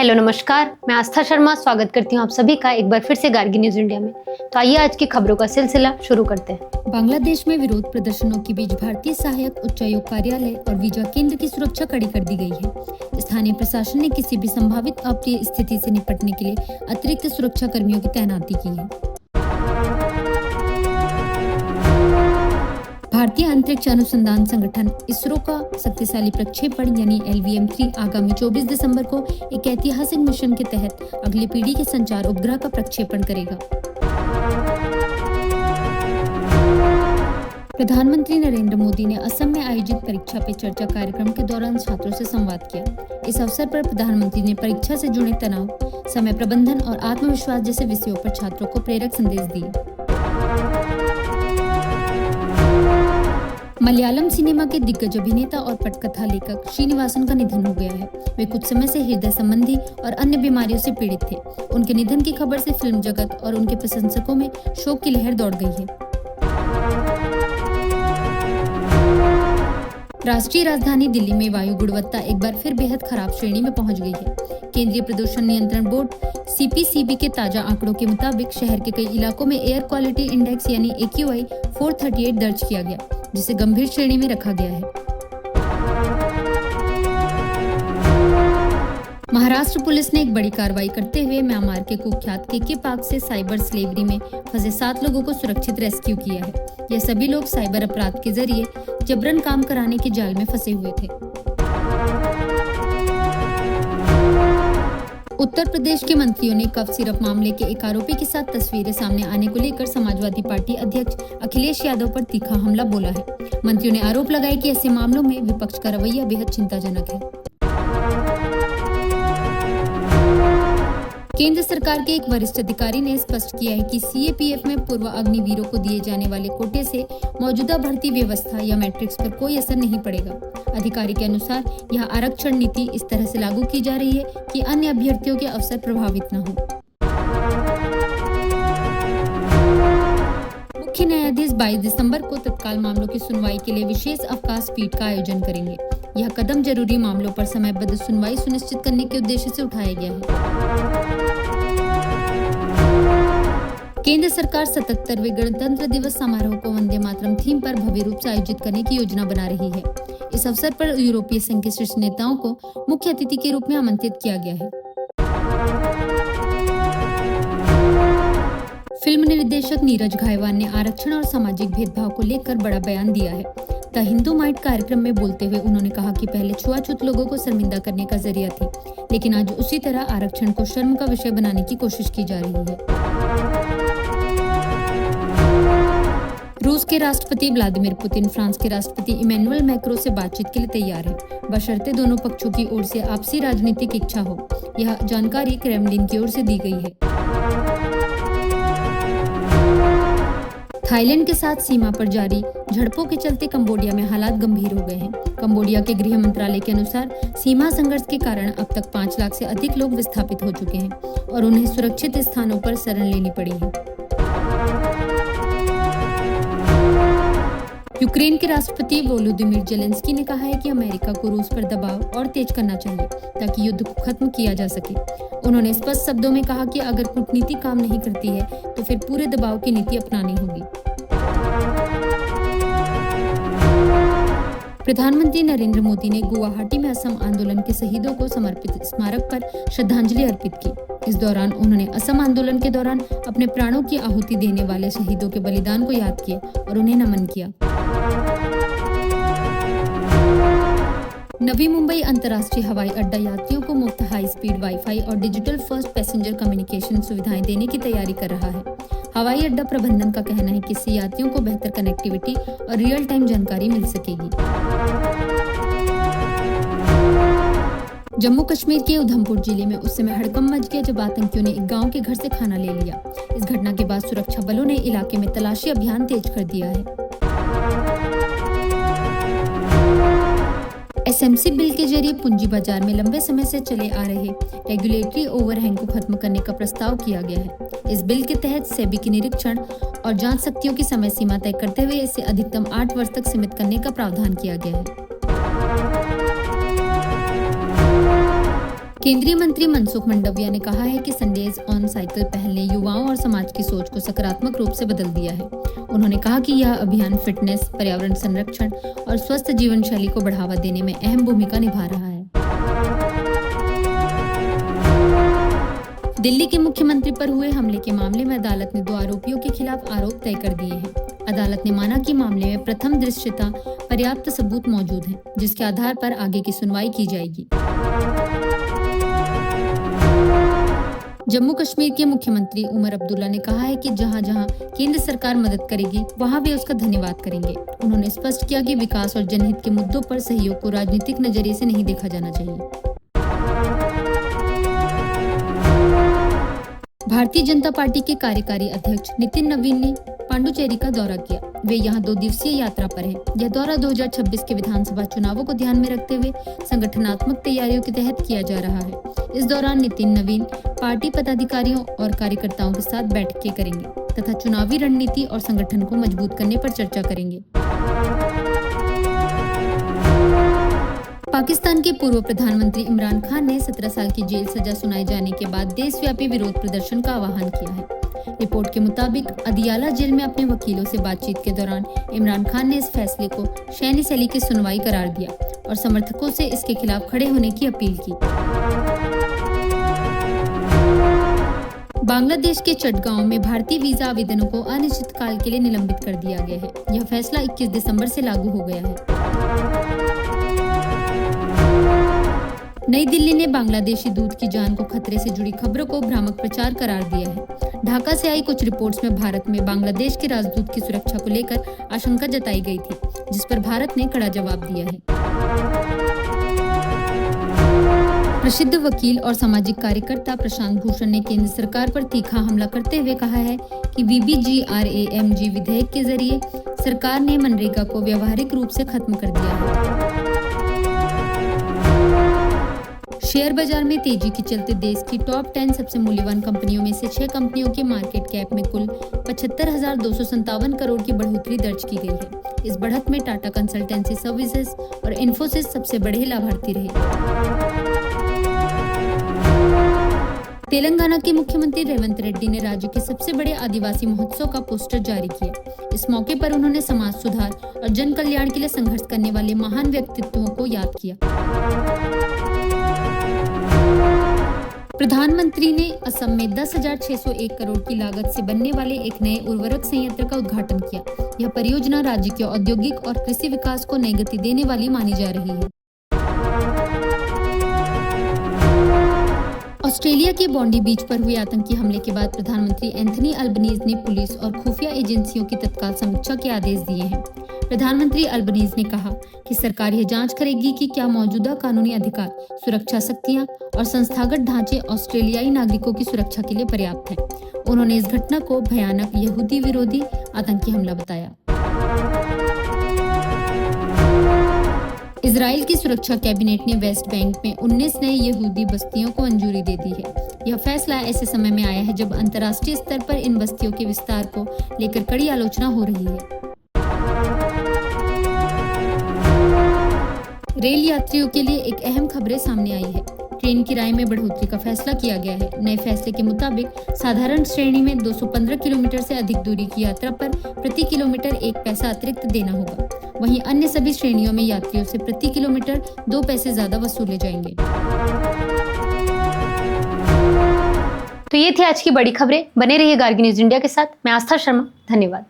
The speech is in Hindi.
हेलो नमस्कार, मैं आस्था शर्मा स्वागत करती हूँ आप सभी का एक बार फिर से गार्गी न्यूज इंडिया में। तो आइए आज की खबरों का सिलसिला शुरू करते हैं। बांग्लादेश में विरोध प्रदर्शनों के बीच भारतीय सहायक उच्चायुक्त कार्यालय और वीजा केंद्र की सुरक्षा कड़ी कर दी गई है। स्थानीय प्रशासन ने किसी भी संभावित अप्रिय स्थिति से निपटने के लिए अतिरिक्त सुरक्षा कर्मियों की तैनाती की है। भारतीय अंतरिक्ष अनुसंधान संगठन इसरो का शक्तिशाली प्रक्षेपण यानी LVM-3 आगामी 24 दिसंबर को एक ऐतिहासिक मिशन के तहत अगली पीढ़ी के संचार उपग्रह का प्रक्षेपण करेगा। प्रधानमंत्री नरेंद्र मोदी ने असम में आयोजित परीक्षा पे चर्चा कार्यक्रम के दौरान छात्रों से संवाद किया। इस अवसर पर प्रधानमंत्री ने परीक्षा से जुड़े तनाव, समय प्रबंधन और आत्मविश्वास जैसे विषयों पर छात्रों को प्रेरक संदेश दिए। मलयालम सिनेमा के दिग्गज अभिनेता और पटकथा लेखक श्रीनिवासन का निधन हो गया है। वे कुछ समय से हृदय संबंधी और अन्य बीमारियों से पीड़ित थे। उनके निधन की खबर से फिल्म जगत और उनके प्रशंसकों में शोक की लहर दौड़ गई है। राष्ट्रीय राजधानी दिल्ली में वायु गुणवत्ता एक बार फिर बेहद खराब श्रेणी में पहुंच गई है। केंद्रीय प्रदूषण नियंत्रण बोर्ड CPCB के ताजा आंकड़ों के मुताबिक शहर के कई इलाकों में एयर क्वालिटी इंडेक्स यानी AQI 438 दर्ज किया गया, जिसे गंभीर श्रेणी में रखा गया है। महाराष्ट्र पुलिस ने एक बड़ी कार्रवाई करते हुए म्यांमार के कुख्यात KK पार्क से साइबर स्लेवरी में फंसे 7 लोगों को सुरक्षित रेस्क्यू किया है। ये सभी लोग साइबर अपराध के जरिए जबरन काम कराने के जाल में फंसे हुए थे। उत्तर प्रदेश के मंत्रियों ने कफ सिरप मामले के एक आरोपी के साथ तस्वीरें सामने आने को लेकर समाजवादी पार्टी अध्यक्ष अखिलेश यादव पर तीखा हमला बोला है। मंत्रियों ने आरोप लगाया कि ऐसे मामलों में विपक्ष का रवैया बेहद चिंताजनक है। केंद्र सरकार के एक वरिष्ठ अधिकारी ने स्पष्ट किया है कि CAPF में पूर्व अग्निवीरों को दिए जाने वाले कोटे से मौजूदा भर्ती व्यवस्था या मैट्रिक्स पर कोई असर नहीं पड़ेगा। अधिकारी के अनुसार यह आरक्षण नीति इस तरह से लागू की जा रही है कि अन्य अभ्यर्थियों के अवसर प्रभावित न हो। मुख्य न्यायाधीश 22 दिसंबर को तत्काल मामलों की सुनवाई के लिए विशेष अवकाश पीठ का आयोजन करेंगे। यह कदम जरूरी मामलों पर समयबद्ध सुनवाई सुनिश्चित करने के उद्देश्य से उठाया गया है। केंद्र सरकार 77वें गणतंत्र दिवस समारोह को वंदे मातरम थीम पर भव्य रूप से आयोजित करने की योजना बना रही है। इस अवसर पर यूरोपीय संघ के शीर्ष नेताओं को मुख्य अतिथि के रूप में आमंत्रित किया गया है। फिल्म निर्देशक नीरज घायवान ने आरक्षण और सामाजिक भेदभाव को लेकर बड़ा बयान दिया है। द हिंदू माइट कार्यक्रम में बोलते हुए उन्होंने कहा कि पहले छुआछूत लोगों को शर्मिंदा करने का जरिया थी, लेकिन आज उसी तरह आरक्षण को शर्म का विषय बनाने की कोशिश की जा रही है। रूस के राष्ट्रपति व्लादिमीर पुतिन फ्रांस के राष्ट्रपति इमैनुअल मैक्रों से बातचीत के लिए तैयार है, बशर्ते दोनों पक्षों की ओर से आपसी राजनीतिक इच्छा हो। यह जानकारी क्रेमलिन की ओर से दी गई है। थाईलैंड के साथ सीमा पर जारी झड़पों के चलते कंबोडिया में हालात गंभीर हो गए हैं। कंबोडिया के गृह मंत्रालय के अनुसार सीमा संघर्ष के कारण अब तक 5 लाख से अधिक लोग विस्थापित हो चुके हैं और उन्हें सुरक्षित स्थानों पर शरण लेनी पड़ी है। यूक्रेन के राष्ट्रपति वोलोदिमीर जेलेंस्की ने कहा है कि अमेरिका को रूस पर दबाव और तेज करना चाहिए ताकि युद्ध को खत्म किया जा सके। उन्होंने स्पष्ट शब्दों में कहा कि अगर कूटनीति काम नहीं करती है तो फिर पूरे दबाव की नीति अपनानी होगी। प्रधानमंत्री नरेंद्र मोदी ने गुवाहाटी में असम आंदोलन के शहीदों को समर्पित स्मारक पर श्रद्धांजलि अर्पित की। इस दौरान उन्होंने असम आंदोलन के दौरान अपने प्राणों की आहुति देने वाले शहीदों के बलिदान को याद किया और उन्हें नमन किया। नवी मुंबई अंतर्राष्ट्रीय हवाई अड्डा यात्रियों को मुफ्त हाई स्पीड वाईफाई और डिजिटल फर्स्ट पैसेंजर कम्युनिकेशन सुविधाएं देने की तैयारी कर रहा है। हवाई अड्डा प्रबंधन का कहना है कि इससे यात्रियों को बेहतर कनेक्टिविटी और रियल टाइम जानकारी मिल सकेगी। जम्मू कश्मीर के उधमपुर जिले में उस समय हड़कंप मच गया जब आतंकियों ने एक गांव के घर से खाना ले लिया। इस घटना के बाद सुरक्षा बलों ने इलाके में तलाशी अभियान तेज कर दिया है। SMC बिल के जरिए पूंजी बाजार में लंबे समय से चले आ रहे रेगुलेटरी ओवरहैंग को खत्म करने का प्रस्ताव किया गया है। इस बिल के तहत सेबी की निरीक्षण और जांच शक्तियों की समय सीमा तय करते हुए इसे अधिकतम 8 वर्ष तक सीमित करने का प्रावधान किया गया है। केंद्रीय मंत्री मनसुख मंडाविया ने कहा है कि संडेज ऑन साइकिल पहल ने युवाओं और समाज की सोच को सकारात्मक रूप से बदल दिया है। उन्होंने कहा कि यह अभियान फिटनेस, पर्यावरण संरक्षण और स्वस्थ जीवन शैली को बढ़ावा देने में अहम भूमिका निभा रहा है। दिल्ली के मुख्यमंत्री पर हुए हमले के मामले में अदालत ने 2 आरोपियों के खिलाफ आरोप तय कर दिए हैं। अदालत ने माना कि मामले में प्रथम दृश्यता पर्याप्त सबूत मौजूद हैं, जिसके आधार पर आगे की सुनवाई की जाएगी। जम्मू कश्मीर के मुख्यमंत्री उमर अब्दुल्ला ने कहा है कि जहां जहां केंद्र सरकार मदद करेगी वहां वे उसका धन्यवाद करेंगे। उन्होंने स्पष्ट किया कि विकास और जनहित के मुद्दों पर सहयोग को राजनीतिक नजरिए से नहीं देखा जाना चाहिए। भारतीय जनता पार्टी के कार्यकारी अध्यक्ष नितिन नवीन ने पांडुचेरी का दौरा किया। वे यहां 2 दिवसीय यात्रा पर हैं। यह दौरा 2026 के विधानसभा चुनावों को ध्यान में रखते हुए संगठनात्मक तैयारियों के तहत किया जा रहा है। इस दौरान नितिन नवीन पार्टी पदाधिकारियों और कार्यकर्ताओं के साथ बैठकें करेंगे तथा चुनावी रणनीति और संगठन को मजबूत करने पर चर्चा करेंगे। पाकिस्तान के पूर्व प्रधानमंत्री इमरान खान ने 17 साल की जेल सजा सुनाए जाने के बाद देशव्यापी विरोध प्रदर्शन का आह्वान किया है। रिपोर्ट के मुताबिक अदियाला जेल में अपने वकीलों से बातचीत के दौरान इमरान खान ने इस फैसले को शैनी शैली की सुनवाई करार दिया और समर्थकों से इसके खिलाफ खड़े होने की अपील की। बांग्लादेश के चटगांव में भारतीय वीजा आवेदनों को अनिश्चित काल के लिए निलंबित कर दिया गया है। यह फैसला 21 दिसंबर से लागू हो गया है। नई दिल्ली ने बांग्लादेशी दूत की जान को खतरे से जुड़ी खबरों को भ्रामक प्रचार करार दिया है। ढाका से आई कुछ रिपोर्ट्स में भारत में बांग्लादेश के राजदूत की सुरक्षा को लेकर आशंका जताई गई थी, जिस पर भारत ने कड़ा जवाब दिया है। प्रसिद्ध वकील और सामाजिक कार्यकर्ता प्रशांत भूषण ने केंद्र सरकार पर तीखा हमला करते हुए कहा है कि VBGRAMG विधेयक के जरिए सरकार ने मनरेगा को व्यावहारिक रूप से खत्म कर दिया है। शेयर बाजार में तेजी के चलते देश की टॉप 10 सबसे मूल्यवान कंपनियों में से 6 कंपनियों के मार्केट कैप में कुल 75,257 करोड़ की बढ़ोतरी दर्ज की गई है। इस बढ़त में टाटा कंसल्टेंसी सर्विसेज और इन्फोसिस सबसे बड़े लाभार्थी रहे। तेलंगाना के मुख्यमंत्री रेवंत रेड्डी ने राज्य के सबसे बड़े आदिवासी महोत्सव का पोस्टर जारी किया। इस मौके पर उन्होंने समाज सुधार और जन कल्याण के लिए संघर्ष करने वाले महान व्यक्तित्वों को याद किया। प्रधानमंत्री ने असम में 10,601 करोड़ की लागत से बनने वाले एक नए उर्वरक संयंत्र का उद्घाटन किया। यह परियोजना राज्य के औद्योगिक और कृषि विकास को नई गति देने वाली मानी जा रही है। ऑस्ट्रेलिया के बॉन्डी बीच पर हुए आतंकी हमले के बाद प्रधानमंत्री एंथनी अल्बनीज ने पुलिस और खुफिया एजेंसियों की तत्काल समीक्षा के आदेश दिए हैं। प्रधानमंत्री अल्बनीज ने कहा कि सरकार यह जांच करेगी कि क्या मौजूदा कानूनी अधिकार, सुरक्षा शक्तियां और संस्थागत ढांचे ऑस्ट्रेलियाई नागरिकों की सुरक्षा के लिए पर्याप्त हैं। उन्होंने इस घटना को भयानक यहूदी विरोधी आतंकी हमला बताया। इजराइल की सुरक्षा कैबिनेट ने वेस्ट बैंक में 19 नए यहूदी बस्तियों को मंजूरी दे दी है। यह फैसला ऐसे समय में आया है जब अंतर्राष्ट्रीय स्तर पर इन बस्तियों के विस्तार को लेकर कड़ी आलोचना हो रही है। रेल यात्रियों के लिए एक अहम खबरें सामने आई है। ट्रेन किराए में बढ़ोतरी का फैसला किया गया है। नए फैसले के मुताबिक साधारण श्रेणी में 215 किलोमीटर से अधिक दूरी की यात्रा पर प्रति किलोमीटर 1 पैसा अतिरिक्त देना होगा। वहीं अन्य सभी श्रेणियों में यात्रियों से प्रति किलोमीटर 2 पैसे ज्यादा वसूले जाएंगे। तो ये थी आज की बड़ी खबरें। बने रहिए गार्गी न्यूज इंडिया के साथ। मैं आस्था शर्मा। धन्यवाद।